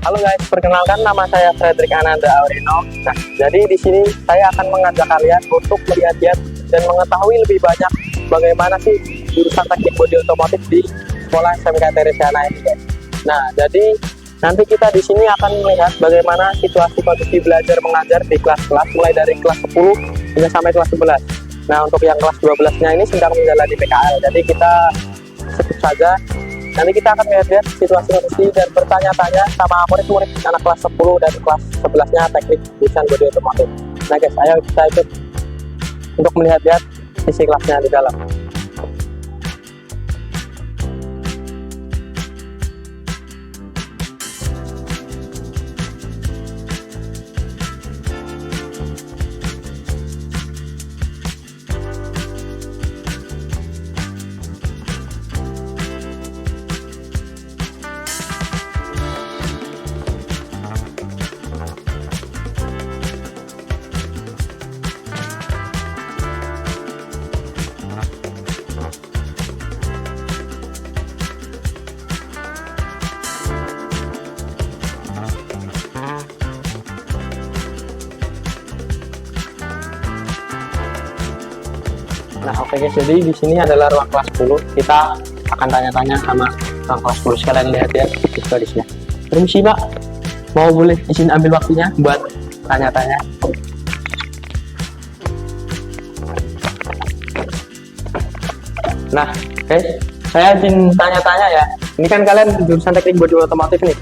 Halo guys, perkenalkan nama saya Frederick Ananda Aurino. Nah, jadi di sini saya akan mengajak kalian untuk melihat-lihat dan mengetahui lebih banyak bagaimana sih jurusan teknik bodi otomotif di sekolah SMK Teresiana ini guys. Nah, jadi nanti kita di sini akan melihat bagaimana situasi kondisi belajar mengajar di kelas-kelas mulai dari kelas 10 hingga sampai kelas 11. Nah, untuk yang kelas 12-nya ini sedang menjalani PKL. Jadi kita skip saja. Nanti kita akan lihat situasi kondisi dan bertanya-tanya sama murid-murid anak kelas 10 dan kelas 11-nya teknik jurusan bodi otomotif. Nah guys, ayo kita ikut untuk melihat-lihat isi kelasnya di dalam. Nah oke guys, jadi di sini adalah ruang kelas 10. Kita akan tanya-tanya sama ruang kelas 10. Sekalian lihat-lihat siswa di sini. Permisi Pak, mau boleh izin ambil waktunya buat tanya-tanya? Nah guys, saya izin tanya-tanya ya. Ini kan kalian jurusan teknik bodi otomotif nih.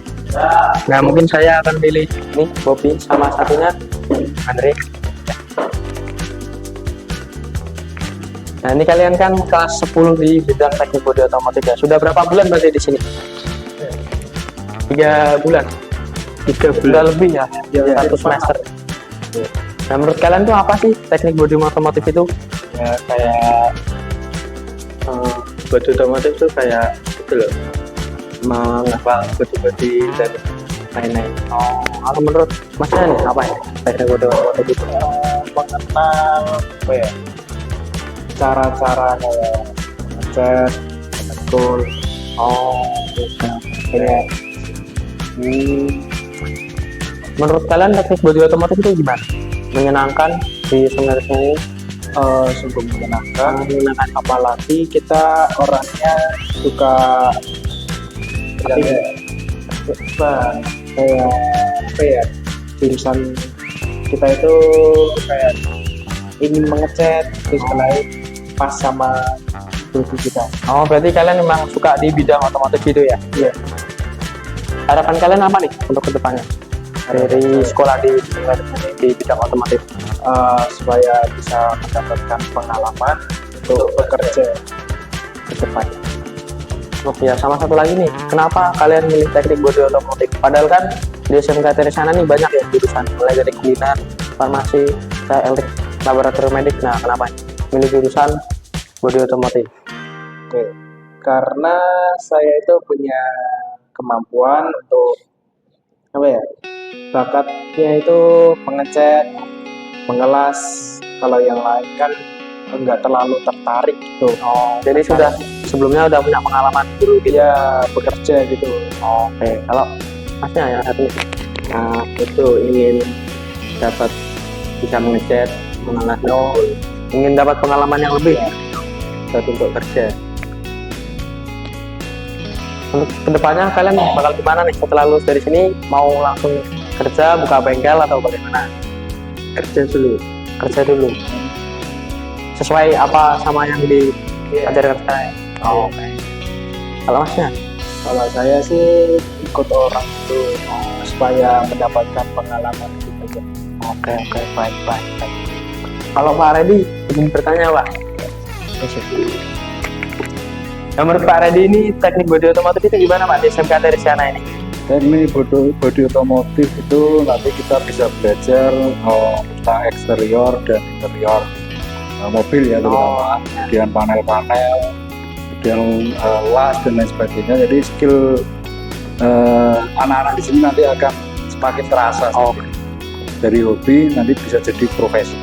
Nah mungkin saya akan pilih nih Bobby sama satunya Andre. Nah ini kalian kan kelas 10 di bidang teknik bodi otomotif ya. Sudah berapa bulan berarti di sini? 3 bulan. 3 bulan. Sudah lebih ya, satu semester. Nah menurut kalian tuh apa sih teknik bodi otomotif itu? Ya kayak bodi otomotif tuh kayak itu loh, menghafal bodi-bodi dan lain-lain. Oh, kalau menurut Masnya nih apa ya teknik bodi otomotif itu? Mengenal apa ya, cara-cara kayak ngecat, ngetul. Oh, Kayak menurut kalian teknik bodi otomotif itu gimana? Menyenangkan di semesternya ini? sungguh menyenangkan, apalagi kita orangnya suka kayak apa ya, jurusan kita itu kayak ingin mengecat terus lain pas sama guru kita. Oh, berarti kalian memang suka di bidang otomotif gitu ya? Iya. Harapan kalian apa nih untuk kedepannya dari sekolah di bidang otomotif? Supaya bisa mendapatkan pengalaman untuk bekerja ke depan. Oke ya, sama satu lagi nih, kenapa kalian milih teknik bodi otomotif? Padahal kan di SMK Teresiana nih banyak ya jurusan, mulai dari kuliner, farmasi, elektrik, laboratorium medik. Nah, kenapa milih jurusan bodi otomotif? Oke, karena saya itu punya kemampuan untuk apa ya, bakatnya itu mengecat, mengelas. Kalau yang lain kan enggak terlalu tertarik gitu. Oh, jadi sudah sebelumnya udah punya pengalaman dulu gitu? Dia bekerja gitu. Oke, kalau Masnya yang satu nih? Nah, itu ingin dapat bisa mengecat, mengelas. Ingin dapat pengalaman yang lebih ya? Untuk kerja. Untuk kedepannya kalian bakal gimana nih setelah lulus dari sini? Mau langsung kerja, buka bengkel atau bagaimana? Kerja dulu. Kerja dulu. Sesuai apa sama yang diajarkan saya? Oke. Kalau Masnya? Kalau saya sih ikut orang itu supaya mendapatkan pengalaman gitu. Oke, baik. Kalau Pak Reddy ingin bertanya Pak. Nah, menurut Pak Reddy ini teknik bodi otomotif itu gimana Pak di SMK Teresiana ini? Teknik bodi otomotif itu nanti kita bisa belajar tentang eksterior dan interior mobil ya, terutama kemudian panel-panel, kemudian las dan lain sebagainya. Jadi skill anak-anak di sini nanti akan semakin terasa. Dari hobi nanti bisa jadi profesi.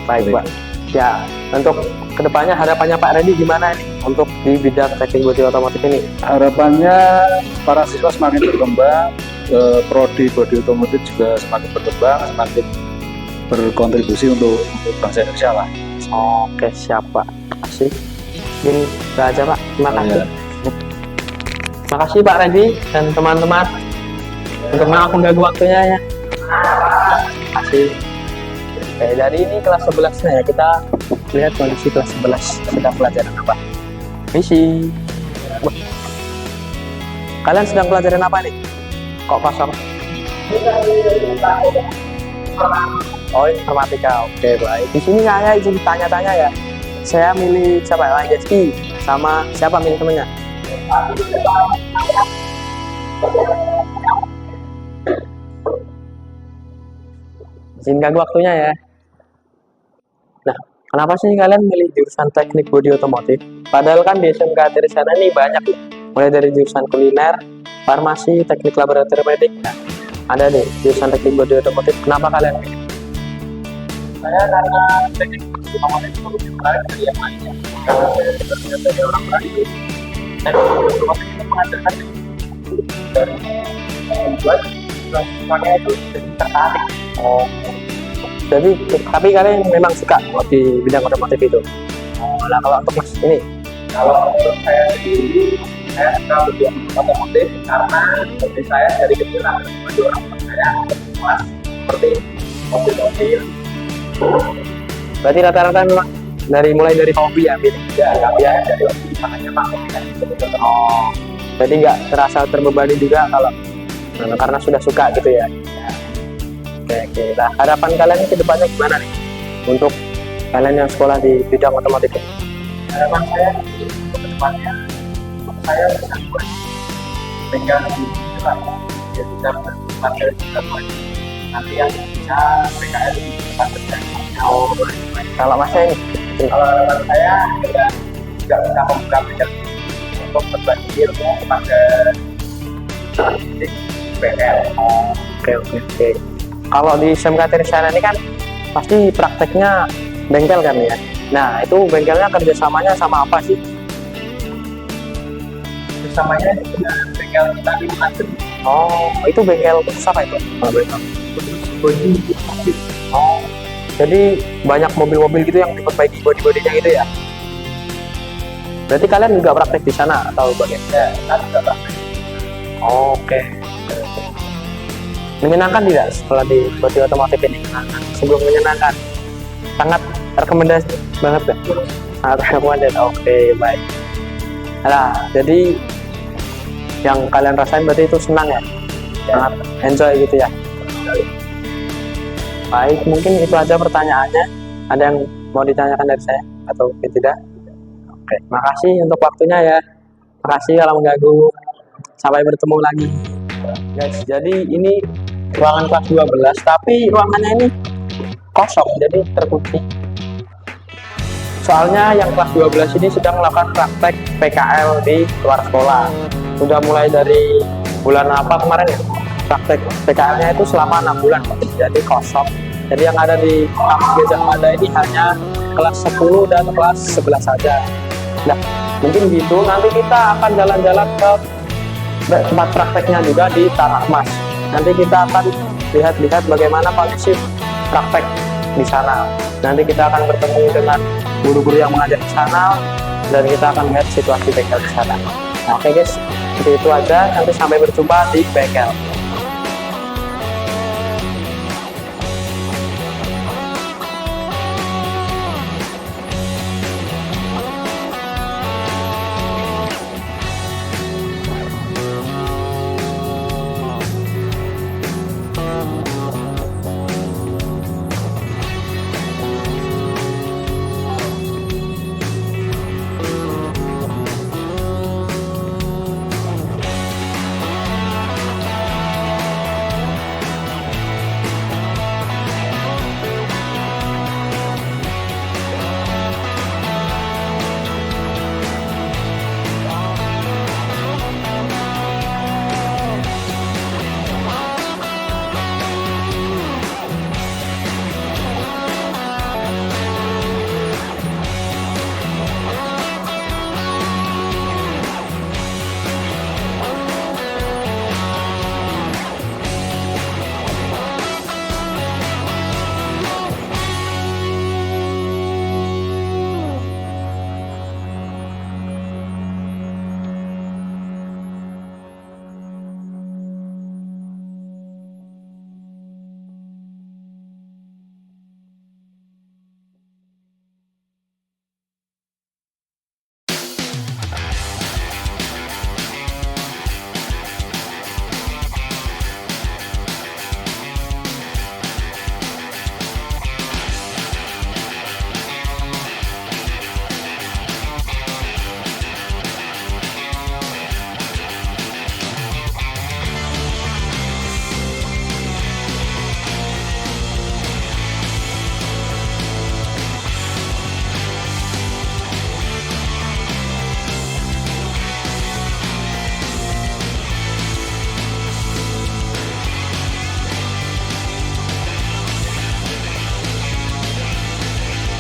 Baik Pak. Ya, untuk kedepannya harapannya Pak Reddy gimana nih untuk di bidang teknik bodi otomotif ini? Harapannya para siswa semakin berkembang, prodi bodi otomotif juga semakin berkembang, semakin berkontribusi untuk bangsa Indonesia lah. Oke, siap Pak. Makasih. Mungkin itu aja Pak. Terima kasih. Ya. Terima kasih Pak Reddy dan teman-teman untuk mengganggu waktunya ya. Terima kasih. Oke, dari ini kelas 11 nya ya, kita lihat kondisi kelas 11 sedang pelajaran apa. Misi. Wah. Kalian sedang pelajaran apa nih? Kok kosong? Oh, informatika. Oke, baik. Di sini saya izin tanya-tanya ya. Saya milih siapa? Anjeski sama siapa milih temennya? Izin ganggu waktunya ya. Nah, kenapa sih kalian milih jurusan teknik bodi otomotif? Padahal kan di SMK Trisana ini banyak ya. Mulai dari jurusan kuliner, farmasi, teknik laboratorium medik. Nah, ada deh jurusan teknik bodi otomotif. Kenapa kalian pilih? Saya karena teknik bodi otomotif itu lebih menarik dari yang lainnya. Karena saya dari orang lain, teknik bodi otomotif itu menghasilkan dari membuat semuanya itu jadi tertarik. Oh, jadi tapi kalian memang suka di bidang otomotif itu. Nah, kalau untuk Mas ini, Kalau untuk saya sendiri, saya suka bidang otomotif karena seperti saya dari kecil ada orang tua saya mas seperti mobil-mobil. berarti rata-rata memang mulai dari hobi ya, pilih. Ya, tapi ya dari hobi makanya masuk ke Oh, jadi nggak terasa terbebani juga kalau karena sudah suka gitu ya. Oke. Nah, harapan kalian ke depannya gimana nih untuk kalian yang sekolah di bidang otomotif ini? harapan saya ke depannya saya bisa buat pegang di depan ya bisa materi kita buat nanti yang bisa PKL di depan terjadi. Oh, kalau Mas ini, Kalau harapan saya juga bisa membuka pikiran untuk berbagi ilmu kepada PKL. oke. Kalau di SMK Trisana ini kan pasti prakteknya bengkel kan ya. Nah, itu bengkelnya kerjasamanya sama apa sih? Bersamanya dengan bengkel kita di Manado. Oh, itu bengkel khusus apa itu? Bodi. Oh, jadi banyak mobil-mobil gitu yang diperbaiki bodi-bodinya gitu ya? Berarti kalian juga praktek di sana atau bagaimana? Ya, kita juga praktek. Oke. Menyenangkan tidak setelah di bodi otomotif ini? Sebelum menyenangkan, sangat rekomendasi banget ya? Sangat rekomendasi. Oke, baik. Nah, jadi yang kalian rasain berarti itu senang ya? Sangat enjoy gitu ya? Baik, mungkin itu aja pertanyaannya. Ada yang mau ditanyakan dari saya atau tidak? Oke, makasih untuk waktunya ya. Makasih kalau mengganggu. Sampai bertemu lagi. Guys, jadi ini ruangan kelas 12, tapi ruangannya ini kosong, jadi terkunci. Soalnya yang kelas 12 ini sedang melakukan praktek PKL di luar sekolah. Sudah mulai dari bulan apa kemarin ya? Praktek PKL-nya itu selama 6 bulan, jadi kosong. Jadi yang ada di kampus Gajah Mada ini hanya kelas 10 dan kelas 11 saja. Nah, mungkin gitu. Nanti kita akan jalan-jalan ke tempat prakteknya juga di Tanah Mas. Nanti kita akan lihat-lihat bagaimana kondisi praktek di sana. Nanti kita akan bertemu dengan guru-guru yang mengajar di sana dan kita akan lihat situasi bengkel di sana. Nah, oke guys, seperti itu aja. Nanti sampai berjumpa di bengkel.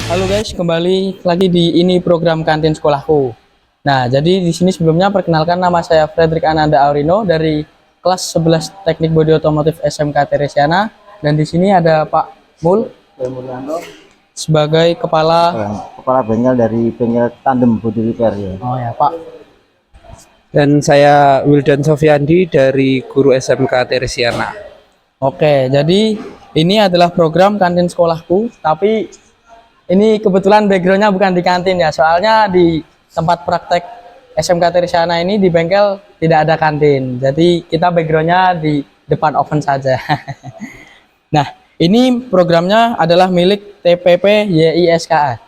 Halo guys, kembali lagi di ini program kantin sekolahku. Nah, jadi di sini sebelumnya perkenalkan, nama saya Frederick Ananda Aurino dari kelas 11 Teknik Bodi Otomotif SMK Teresiana, dan di sini ada Pak Mul sebagai kepala bengkel dari bengkel Tandem Body Repair ya. Oh ya, Pak. Dan saya Wildan Sofiandi dari guru SMK Teresiana. Oke, jadi ini adalah program kantin sekolahku, tapi ini kebetulan backgroundnya bukan di kantin ya, soalnya di tempat praktek SMK Teresiana ini di bengkel tidak ada kantin, jadi kita backgroundnya di depan oven saja. Nah, ini programnya adalah milik TPP YISKA.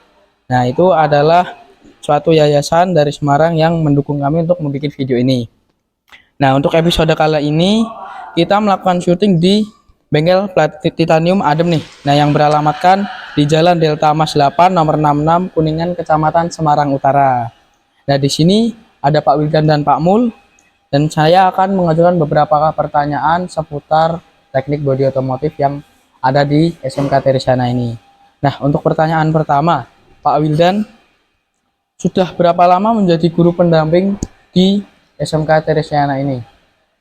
Nah, itu adalah suatu yayasan dari Semarang yang mendukung kami untuk membuat video ini. Nah, untuk episode kali ini kita melakukan syuting di bengkel plat titanium adem nih. Nah, yang beralamatkan di Jalan Delta Mas 8 nomor 66 Kuningan, Kecamatan Semarang Utara. Nah, di sini ada Pak Wildan dan Pak Mul, dan saya akan mengajukan beberapa pertanyaan seputar teknik bodi otomotif yang ada di SMK Teresiana ini. Nah, untuk pertanyaan pertama, Pak Wildan sudah berapa lama menjadi guru pendamping di SMK Teresiana ini?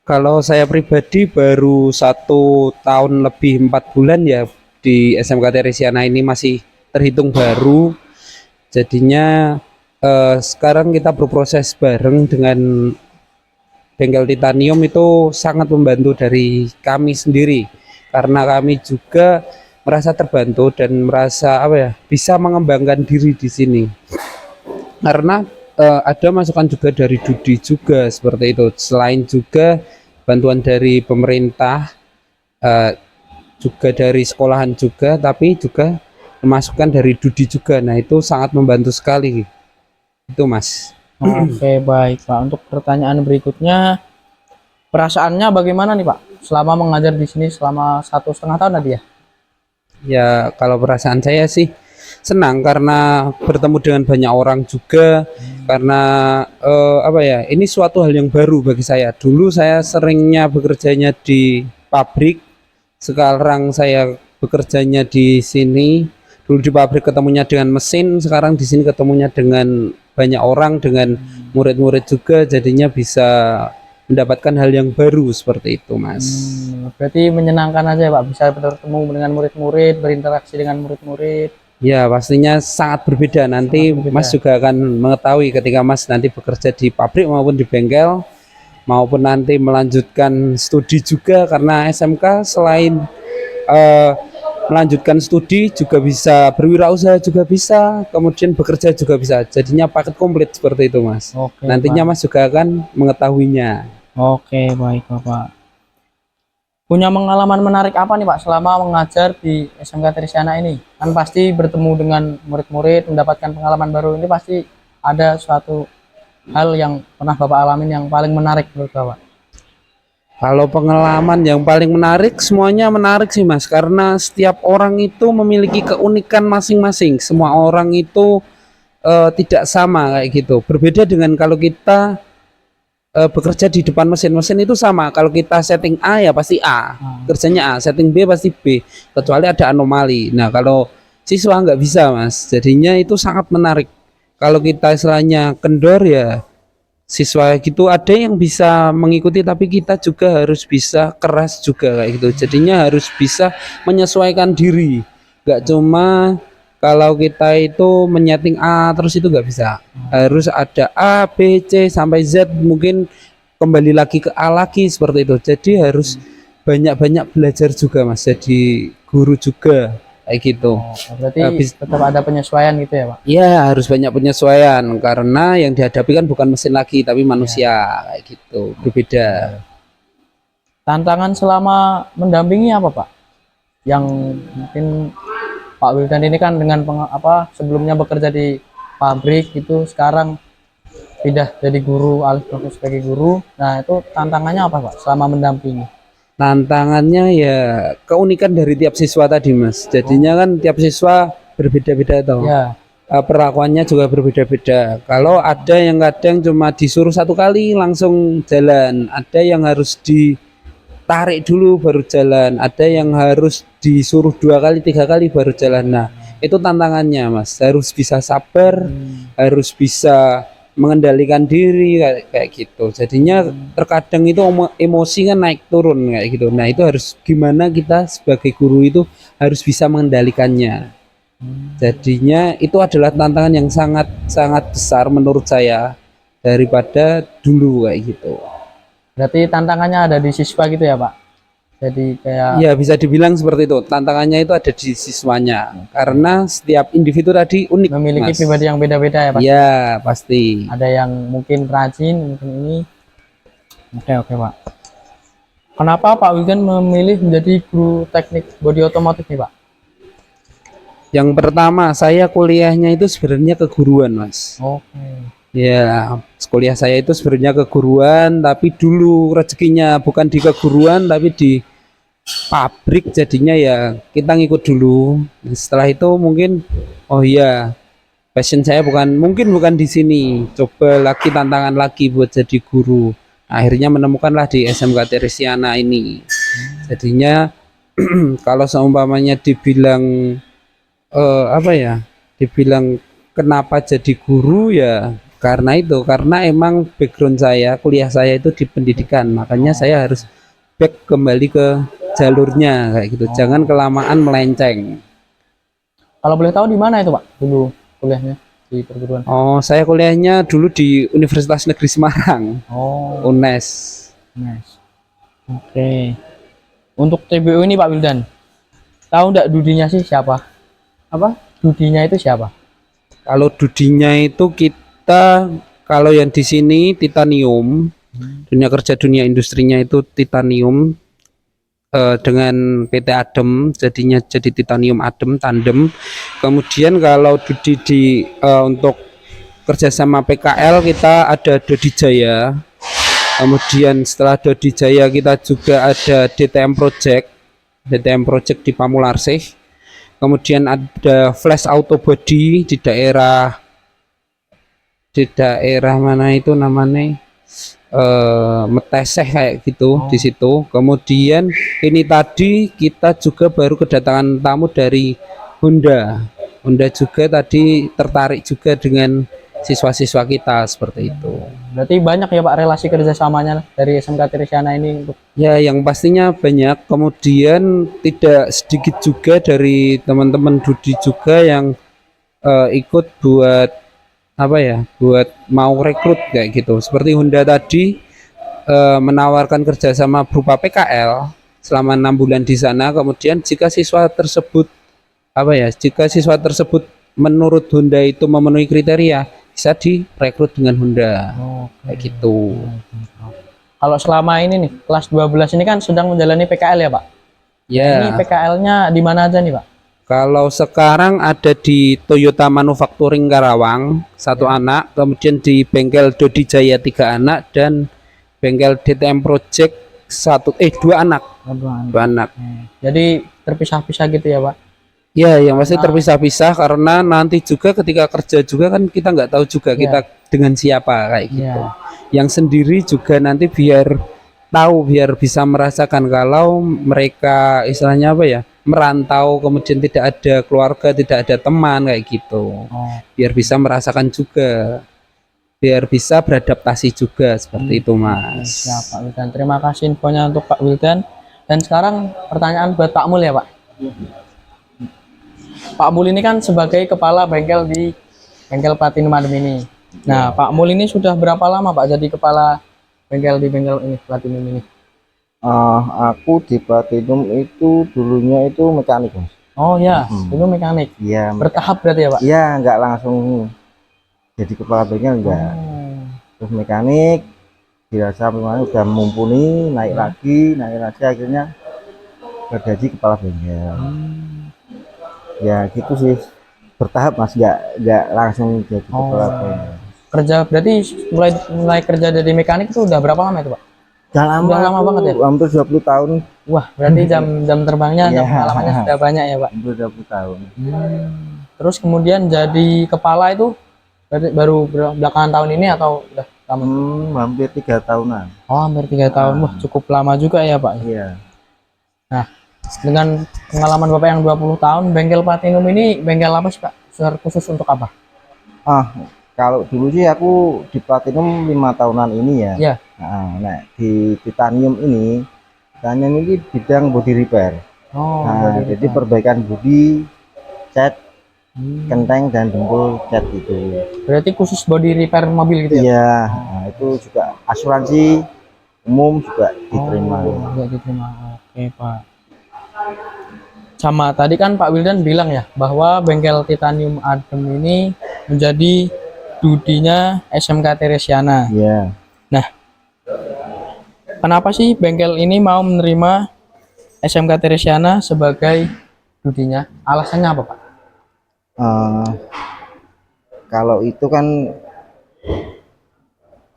Kalau saya pribadi baru 1 tahun lebih 4 bulan ya di SMK Teresiana ini, masih terhitung baru. Jadinya sekarang kita berproses bareng dengan bengkel titanium, itu sangat membantu dari kami sendiri, karena kami juga merasa terbantu dan merasa bisa mengembangkan diri di sini. Karena ada masukan juga dari Dudi juga seperti itu. Selain juga bantuan dari pemerintah, juga dari sekolahan juga, tapi juga masukan dari Dudi juga. Nah, itu sangat membantu sekali. Itu Mas. Oke, baik Pak. Untuk pertanyaan berikutnya, perasaannya bagaimana nih Pak selama mengajar di sini selama 1,5 tahun tadi ya? Ya, kalau perasaan saya sih senang karena bertemu dengan banyak orang juga. Karena ini suatu hal yang baru bagi saya. Dulu saya seringnya bekerjanya di pabrik, sekarang saya bekerjanya di sini. Dulu di pabrik ketemunya dengan mesin, sekarang di sini ketemunya dengan banyak orang, dengan murid-murid juga, jadinya bisa mendapatkan hal yang baru seperti itu Mas. Berarti menyenangkan aja ya Pak, bisa bertemu dengan murid-murid, berinteraksi dengan murid-murid. Ya, pastinya sangat berbeda. Nanti Sangat berbeda. Mas juga akan mengetahui ketika Mas nanti bekerja di pabrik maupun di bengkel, maupun nanti melanjutkan studi juga, karena SMK selain melanjutkan studi juga bisa berwirausaha juga bisa, kemudian bekerja juga bisa. Jadinya paket komplit seperti itu Mas. Oke, Nantinya Pak. Mas juga akan mengetahuinya. Oke, baik Bapak. Punya pengalaman menarik apa nih Pak selama mengajar di SMK Teresiana ini? Kan pasti bertemu dengan murid-murid, mendapatkan pengalaman baru, ini pasti ada suatu hal yang pernah Bapak alamin yang paling menarik menurut Bapak. Kalau pengalaman yang paling menarik, semuanya menarik sih Mas, karena setiap orang itu memiliki keunikan masing-masing. Semua orang itu tidak sama kayak gitu. Berbeda dengan kalau kita bekerja di depan mesin itu sama. Kalau kita setting A ya pasti A, kerjanya A. Setting B pasti B, kecuali ada anomali. Nah, kalau siswa nggak bisa Mas, jadinya itu sangat menarik. Kalau kita istilahnya kendor ya, siswa gitu ada yang bisa mengikuti, tapi kita juga harus bisa keras juga kayak gitu. Jadinya harus bisa menyesuaikan diri. Nggak cuma kalau kita itu menyeting A terus itu nggak bisa. Harus ada A, B, C sampai Z, mungkin kembali lagi ke A lagi seperti itu. Jadi harus banyak-banyak belajar juga Mas. Jadi guru juga kayak gitu. Berarti tetap ada penyesuaian gitu ya Pak? Ya, harus banyak penyesuaian karena yang dihadapi kan bukan mesin lagi tapi manusia kayak gitu. Berbeda. Tantangan selama mendampingi apa Pak? Yang mungkin Pak Wildan ini kan dengan sebelumnya bekerja di pabrik itu, sekarang pindah jadi guru, alih profesi sebagai guru. Nah, itu tantangannya apa Pak selama mendampingi? Tantangannya ya keunikan dari tiap siswa tadi Mas. Jadinya kan tiap siswa berbeda-beda toh. Ya. Perlakuannya juga berbeda-beda. Kalau ada yang kadang cuma disuruh 1 kali langsung jalan, ada yang harus ditarik dulu baru jalan, ada yang harus disuruh 2 kali 3 kali baru jalan. Nah, Itu tantangannya Mas, harus bisa sabar, harus bisa mengendalikan diri kayak gitu. Jadinya terkadang itu emosi kan naik turun kayak gitu. Nah itu harus gimana kita sebagai guru itu harus bisa mengendalikannya. Jadinya itu adalah tantangan yang sangat sangat besar menurut saya daripada dulu kayak gitu. Berarti tantangannya ada di siswa gitu ya Pak? Jadi kayak Ya bisa dibilang seperti itu. Tantangannya itu ada di siswanya karena setiap individu tadi unik. memiliki Mas. pribadi yang beda-beda ya Pak? Ya pasti. Ada yang mungkin rajin, mungkin ini. Oke Pak. Kenapa Pak Wildan memilih menjadi guru teknik bodi otomotif nih Pak? Yang pertama saya kuliahnya itu sebenarnya keguruan Mas. Oke. Ya kuliah saya itu sebenarnya keguruan, tapi dulu rezekinya bukan di keguruan tapi di pabrik, jadinya ya kita ngikut dulu. Setelah itu mungkin oh iya passion saya bukan di sini, coba lagi tantangan lagi buat jadi guru. Akhirnya menemukanlah di SMK Teresiana ini. Jadinya kalau seumpamanya dibilang apa ya, dibilang kenapa jadi guru ya karena emang background saya, kuliah saya itu di pendidikan, makanya saya harus back kembali ke jalurnya kayak gitu. Jangan kelamaan melenceng. Kalau boleh tahu di mana itu Pak dulu kuliahnya di perguruan? Oh, saya kuliahnya dulu di Universitas Negeri Semarang, Oh, UNES. nice. Oke. Untuk TBU ini Pak Wildan, tahu nggak dudinya sih siapa? Apa? Dudinya itu siapa? Kalau dudinya itu kalau yang di sini titanium, dunia kerja dunia industrinya itu titanium dengan PT Adem, jadinya jadi titanium Adem tandem. Kemudian kalau untuk kerjasama PKL kita ada Dodi Jaya. Kemudian setelah Dodi Jaya kita juga ada DTM Project di Pamularsih. Kemudian ada Flash Auto Body di daerah mana itu namanya Meteseh kayak gitu di situ. Kemudian ini tadi kita juga baru kedatangan tamu dari Honda juga tadi tertarik juga dengan siswa-siswa kita seperti itu. Berarti banyak ya Pak relasi kerjasamanya dari SMK Teresiana ini untuk Ya yang pastinya banyak. Kemudian tidak sedikit juga dari teman-teman Dudi juga yang ikut buat apa ya, buat mau rekrut kayak gitu. Seperti Honda tadi menawarkan kerjasama berupa PKL selama 6 bulan di sana. Kemudian jika siswa tersebut menurut Honda itu memenuhi kriteria, bisa direkrut dengan Honda kayak gitu. kalau selama ini nih kelas 12 ini kan sedang menjalani PKL ya Pak? Ya. Ini PKL-nya di mana aja nih Pak? Kalau sekarang ada di Toyota Manufacturing Karawang 1 anak, kemudian di bengkel Dodi Jaya 3 anak, dan bengkel DTM Project 2 anak. Dua anak. Jadi terpisah-pisah gitu ya Pak? Ya, yang pasti terpisah-pisah karena nanti juga ketika kerja juga kan kita nggak tahu juga kita dengan siapa kayak gitu. Yang sendiri juga nanti biar bisa merasakan kalau mereka istilahnya apa ya, merantau, kemudian tidak ada keluarga, tidak ada teman kayak gitu. Biar bisa merasakan juga, biar bisa beradaptasi juga seperti itu Mas. Ya Pak Wildan, terima kasih infonya untuk Pak Wildan. Dan sekarang pertanyaan buat Pak Mul ya Pak. Pak Mul ini kan sebagai kepala bengkel di bengkel Platinum Adem ini. Nah Pak Mul ini sudah berapa lama Pak jadi kepala bengkel di bengkel ini Platinum ini? Aku di Platinum itu dulunya itu mekanik Mas. Oh ya, dulu mekanik. Iya, Bertahap berarti ya Pak? iya nggak langsung jadi kepala bengkel enggak. Terus mekanik dirasa memang udah mumpuni, naik lagi akhirnya bergaji kepala bengkel. Ya gitu sih, bertahap Mas, nggak langsung jadi kepala bengkel. Kerja berarti mulai kerja dari mekanik itu udah berapa lama itu Pak? Udah lama banget ya? Hampir 20 tahun. Wah, berarti jam terbangnya, jam pengalamannya sudah banyak ya Pak? Hampir 20 tahun. Terus kemudian jadi kepala itu berarti baru belakangan tahun ini atau udah lama? Hampir 3 tahunan. Oh, hampir 3 tahun. Wah, cukup lama juga ya Pak? Iya. Nah, Dengan pengalaman Bapak yang 20 tahun, bengkel Platinum ini bengkel apa sih Pak? Khusus untuk apa? Kalau dulu sih aku di Platinum 5 tahunan ini ya. Ya. Nah, di Titanium ini bidang body repair. Oh, Jadi perbaikan bodi, cat, kenteng dan dempul cat itu. berarti khusus body repair mobil gitu ya? Iya, nah, itu juga asuransi umum juga diterima. Juga diterima. Oke Pak. Sama tadi kan Pak Wildan bilang ya bahwa bengkel Titanium Adem ini menjadi dudinya SMK Teresiana. Iya. Nah, kenapa sih bengkel ini mau menerima SMK Teresiana sebagai dudinya? Alasannya apa Pak? Kalau itu kan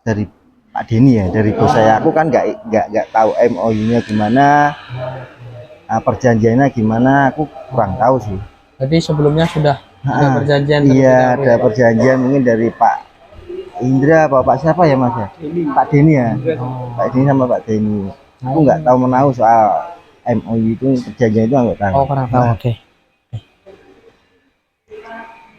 dari Pak Denny ya, dari bos saya. Aku kan nggak tahu MOU-nya gimana, perjanjiannya gimana, aku kurang tahu sih. Jadi sebelumnya sudah ada perjanjian terlebih Iya, dahulu ada ya, Pak? perjanjian mungkin dari Pak Indra, Pak siapa ya Mas ya? Pak Denny ya. Pak Denny sama Pak Denny. Aku nggak tahu menahu soal MOU itu, perjanjian itu nggak tahu. Oh, kurang tahu. Oke.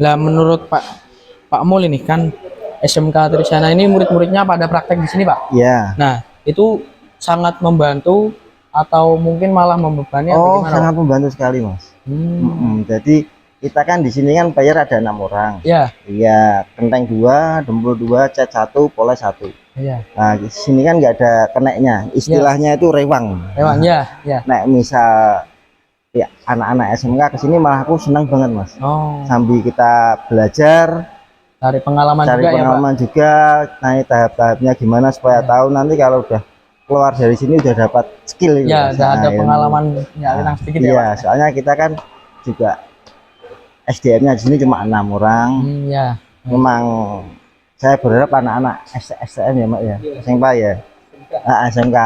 Lah menurut Pak Mul ini kan SMK Trisana ini murid-muridnya pada praktek di sini Pak. Iya. Nah itu sangat membantu atau mungkin malah membebani atau Oh, gimana, sangat Pak? membantu sekali Mas. Jadi kita kan di sini kan bayar ada 6 orang. Ya, Iya, kenteng 2, dempul 2, cat 1, poles 1. iya. Nah, di sini kan nggak ada keneknya. Istilahnya itu rewang. Memang ya. Nah, misal ya anak-anak SMK ke sini malah aku senang banget Mas. Oh, Sambil kita belajar, cari pengalaman cari juga ya Pak. pengalaman juga, naik tahap-tahapnya gimana supaya tahu nanti kalau udah keluar dari sini udah dapat skill gitu, Ya, Mas. udah ada Nah, pengalaman ya tentang sedikit ya iya, Pak. soalnya kita kan juga SDM-nya di sini cuma 6 orang. Ya. Memang saya berharap anak-anak STM ya Mak ya, SMK ya, SMK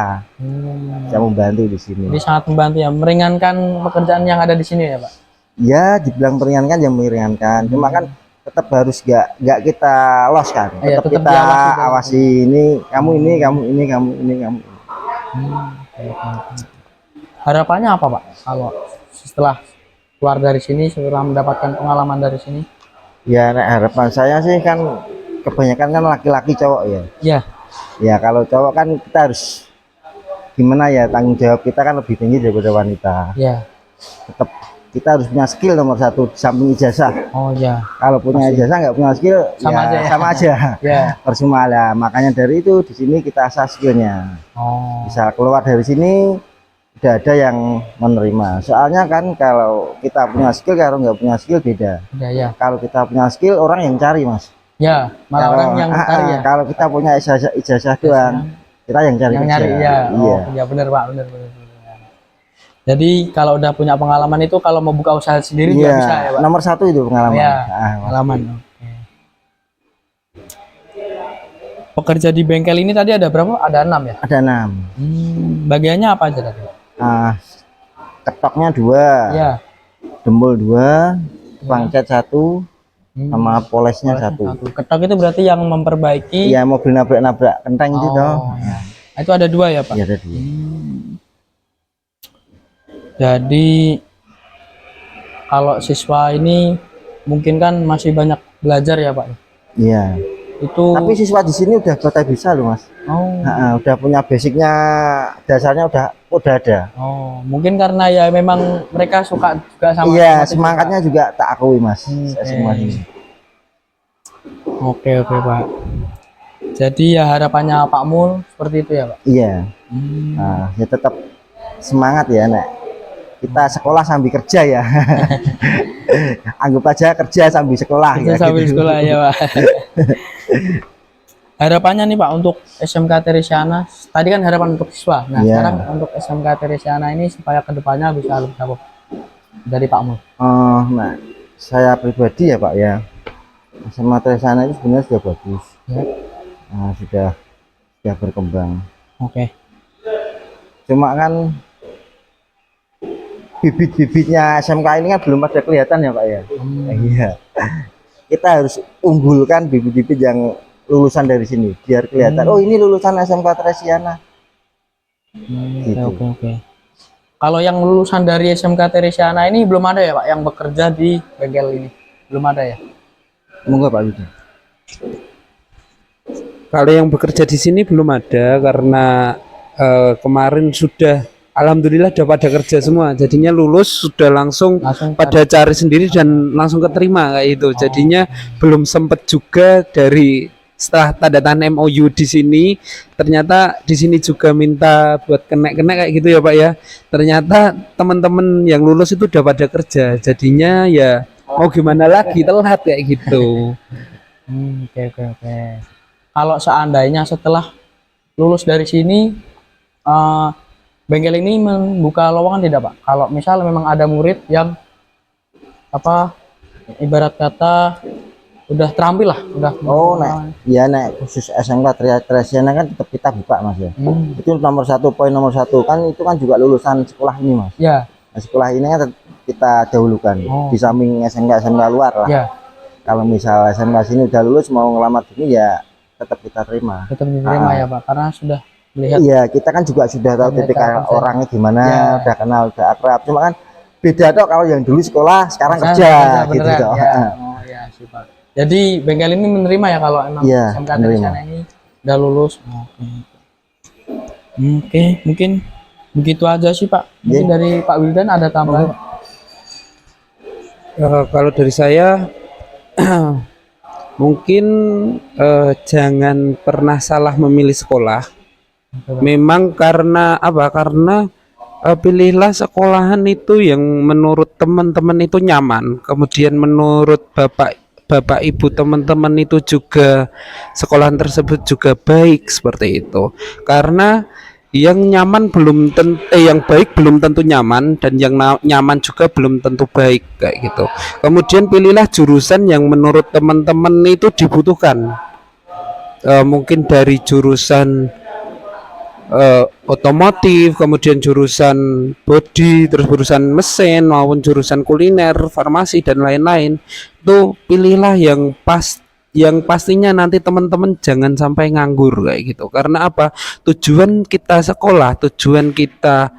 bisa membantu di sini. Jadi sangat membantu ya, meringankan pekerjaan yang ada di sini ya Pak. Ya, dibilang meringankan ya meringankan, cuma kan tetap harus nggak kita los kan, Iya, tetap tetap kita diawasi kan. awasi ini, kamu ini, kamu ini, kamu ini, kamu ini. Harapannya apa Pak kalau setelah keluar dari sini, setelah mendapatkan pengalaman dari sini? Ya, nah, harapan saya sih kan kebanyakan kan laki-laki cowok ya. Ya, Ya kalau cowok kan kita harus gimana ya, tanggung jawab kita kan lebih tinggi daripada wanita. ya. Tetap kita harus punya skill nomor 1 di samping ijazah. Oh ya. Kalau punya ijazah nggak punya skill Sama aja ya? sama aja. Ya. Percuma lah. Makanya dari itu di sini kita asah skillnya. Oh. Bisa keluar dari sini udah ada yang menerima. Soalnya kan kalau kita punya skill, kalau nggak punya skill beda. Ya. Kalau kita punya skill orang yang cari Mas. Ya, malah orang yang cari ya. Kalau kita punya ijazah doang, kita yang cari Yang kerja. nyari ya. Iya. Oh, ya benar Pak, benar. Jadi kalau udah punya pengalaman itu kalau mau buka usaha sendiri juga Iya. bisa ya Pak. Nomor 1 itu pengalaman. Ya, Mas. pengalaman. Oke. Pekerja di bengkel ini tadi ada berapa? Ada 6 ya? Ada 6. Bagiannya apa aja tadi? Ketoknya 2, Ya. dempul 2, tukang cat 1, sama polesnya 1. Ketok itu berarti yang memperbaiki. Iya, mobil nabrak-nabrak kenteng itu toh. Ya. Itu ada 2 ya Pak? Iya tadi. Jadi kalau siswa ini mungkin kan masih banyak belajar ya Pak. Iya. Itu Tapi siswa di sini udah pada bisa loh Mas. oh, Udah punya basicnya, dasarnya udah ada. oh, mungkin karena ya memang mereka suka juga sama Iya, otomotif semangatnya juga tak akui Mas. Oke. Semua ini. juga. Oke Pak. Jadi ya harapannya Pak Mul seperti itu ya Pak. Iya. Nah, ya tetap semangat ya Nek. Kita sekolah sambil kerja ya. Anggap aja kerja sambil sekolah Itu ya. sambil gitu. sekolah ya Pak. Harapannya nih Pak untuk SMK Teresiana, tadi kan harapan untuk siswa. Nah Iya. sekarang untuk SMK Teresiana ini supaya kedepannya bisa lebih apa dari Pak Mul? Nah, saya pribadi ya Pak ya, sama Tresana itu sebenarnya sudah bagus. Ya. Nah, sudah berkembang. Oke. Cuma kan bibit-bibitnya SMK ini kan belum pada kelihatan ya Pak ya. Iya. Kita harus unggulkan bibit-bibit yang lulusan dari sini biar kelihatan. Oh, ini lulusan SMK Teresiana. Gitu. Oke. Kalau yang lulusan dari SMK Teresiana ini belum ada ya Pak yang bekerja di bengkel ini? Belum ada ya? Monggo Pak Yuda. Kalau yang bekerja di sini belum ada karena kemarin sudah alhamdulillah udah pada kerja semua. Jadinya lulus sudah langsung pada cari sendiri dan langsung keterima kayak itu. Jadinya belum sempet juga dari setelah tanda tangan MOU di sini, ternyata di sini juga minta buat kenek-kenek kayak gitu ya Pak ya. Ternyata teman-teman yang lulus itu udah pada kerja. Jadinya ya mau gimana lagi, telat kayak gitu. Oke. Kalau seandainya setelah lulus dari sini, bengkel ini membuka lowongan tidak Pak? Kalau misal memang ada murid yang apa, ibarat kata udah terampil lah, udah. Nek khusus SMK Teresiana kan tetap kita buka Mas ya. Itu poin nomor satu kan, itu kan juga lulusan sekolah ini Mas. Ya. Nah, sekolah ini kan kita dahulukan di samping SMK luar lah. Ya. Kalau misal SMK sini udah lulus mau ngelamar ini ya tetap kita terima. Tetap diterima ya Pak, karena sudah melihat. Iya, kita kan juga sudah tahu titik orangnya gimana, udah kenal, udah akrab. Cuma kan beda toh kalau yang dulu sekolah sekarang kerja gitu toh. Oh ya sih Pak. Jadi bengkel ini menerima ya kalau emang SMK Teresiana ini udah lulus. Oke, mungkin begitu aja sih Pak. Mungkin dari Pak Wildan ada tambahan? Kalau dari saya mungkin jangan pernah salah memilih sekolah. Memang karena apa? Karena pilihlah sekolahan itu yang menurut teman-teman itu nyaman. Kemudian menurut bapak ibu teman-teman itu juga sekolahan tersebut juga baik seperti itu. Karena yang nyaman belum tentu yang baik belum tentu nyaman, dan yang nyaman juga belum tentu baik kayak gitu. Kemudian pilihlah jurusan yang menurut teman-teman itu dibutuhkan. Mungkin dari jurusan otomotif, kemudian jurusan body, terus jurusan mesin maupun jurusan kuliner, farmasi dan lain-lain. Itu pilihlah yang pastinya nanti teman-teman jangan sampai nganggur kayak gitu. Karena apa? Tujuan kita sekolah, tujuan kita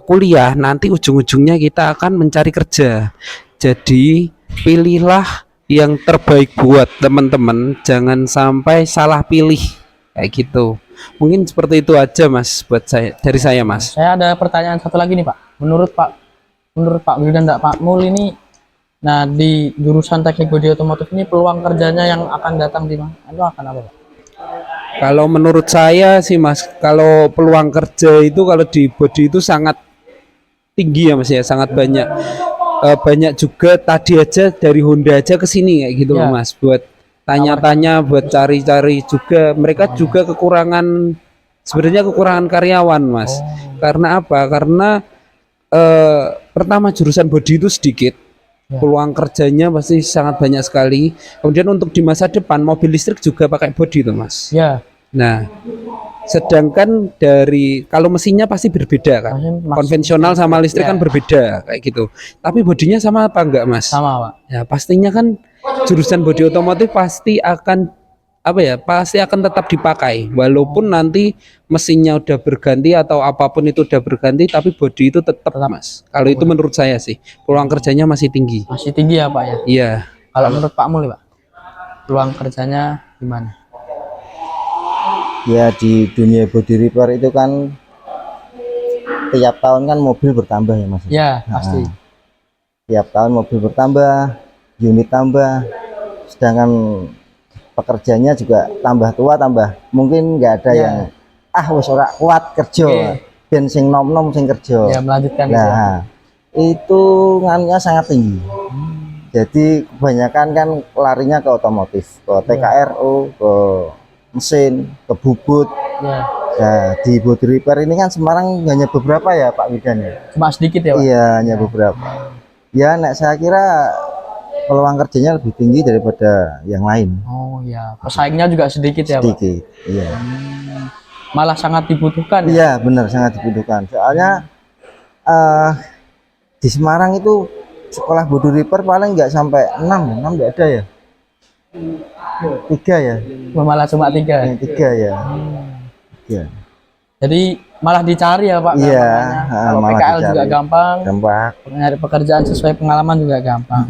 kuliah, nanti ujung-ujungnya kita akan mencari kerja. Jadi pilihlah yang terbaik buat teman-teman, jangan sampai salah pilih kayak gitu. Mungkin seperti itu aja Mas buat dari saya Mas. Saya ada pertanyaan satu lagi nih Pak. Menurut Pak Wildan dan Pak Mul ini, nah di jurusan teknik bodi otomotif ini peluang kerjanya yang akan datang di mana? Itu akan apa Pak? Kalau menurut saya sih Mas, kalau peluang kerja itu kalau di bodi itu sangat tinggi ya Mas ya, sangat banyak. Banyak juga tadi aja dari Honda aja ke sini kayak gitu Ya. Mas, buat tanya-tanya, buat cari-cari juga. Mereka juga sebenarnya kekurangan karyawan Mas. Karena apa? Karena pertama jurusan bodi itu sedikit, peluang kerjanya pasti sangat banyak sekali. Kemudian untuk di masa depan mobil listrik juga pakai bodi tuh Mas. Ya. Nah, sedangkan dari kalau mesinnya pasti berbeda kan. Konvensional sama listrik kan berbeda kayak gitu. Tapi bodinya sama apa enggak Mas? Sama Pak. Ya pastinya kan jurusan bodi otomotif pasti akan pasti akan tetap dipakai walaupun nanti mesinnya udah berganti atau apapun itu udah berganti, tapi bodi itu tetap Mas. Kalau itu menurut saya sih peluang kerjanya masih tinggi. Masih tinggi ya Pak ya? Iya. Kalau menurut Pak Mul Pak, peluang kerjanya gimana? Ya di dunia body repair itu kan tiap tahun kan mobil bertambah ya Mas. Ya pasti. Tiap tahun mobil bertambah, unit tambah, sedangkan pekerjanya juga tambah tua, tambah mungkin nggak ada yang wis ora kuat kerja, ben sing nom-nom sing kerja. Ya melanjutkan itu nganunya sangat tinggi. Jadi kebanyakan kan larinya ke otomotif, ke TKRO, ke mesin, ke bubut. Nah, di body repair ini kan Semarang hanya beberapa ya Pak Widan ya. Cuma sedikit ya Pak? Iya, hanya beberapa. Ya, saya kira peluang kerjanya lebih tinggi daripada yang lain. Oh ya, pesaingnya juga sedikit ya Pak? Sedikit, iya. Malah sangat dibutuhkan ya? Iya, benar, sangat dibutuhkan. Soalnya di Semarang itu sekolah body repair paling nggak sampai 6 nggak ada ya? 3 ya? Malah cuma 3? 3 ya. Ya. Jadi malah dicari ya Pak. Iya, gampangnya. Kalau malah PKL juga dicari. gampang, Gampang. nyari pekerjaan sesuai pengalaman juga gampang.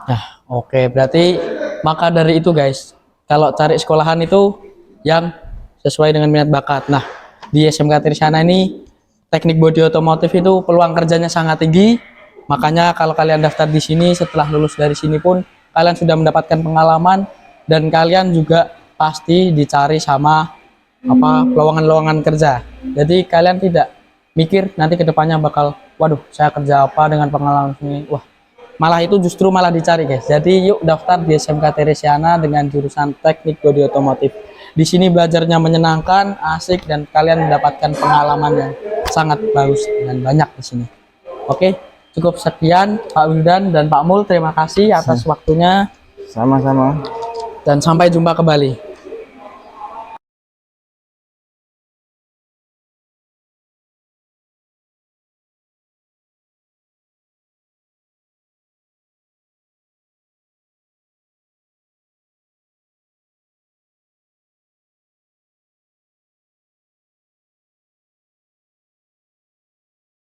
Nah, oke, berarti maka dari itu guys, kalau cari sekolahan itu yang sesuai dengan minat bakat. Nah, di SMK Trisana ini teknik bodi otomotif itu peluang kerjanya sangat tinggi. Makanya kalau kalian daftar di sini, setelah lulus dari sini pun kalian sudah mendapatkan pengalaman dan kalian juga pasti dicari sama lowongan-lowongan kerja. Jadi kalian tidak mikir nanti kedepannya bakal, waduh saya kerja apa dengan pengalaman ini. Wah, malah itu justru malah dicari guys. Jadi yuk daftar di SMK Trisana dengan jurusan teknik bodi otomotif. Di sini belajarnya menyenangkan, asik, dan kalian mendapatkan pengalaman yang sangat bagus dan banyak di sini. Oke, cukup sekian Pak Wildan dan Pak Mul. Terima kasih atas waktunya Sama-sama. dan sampai jumpa kembali.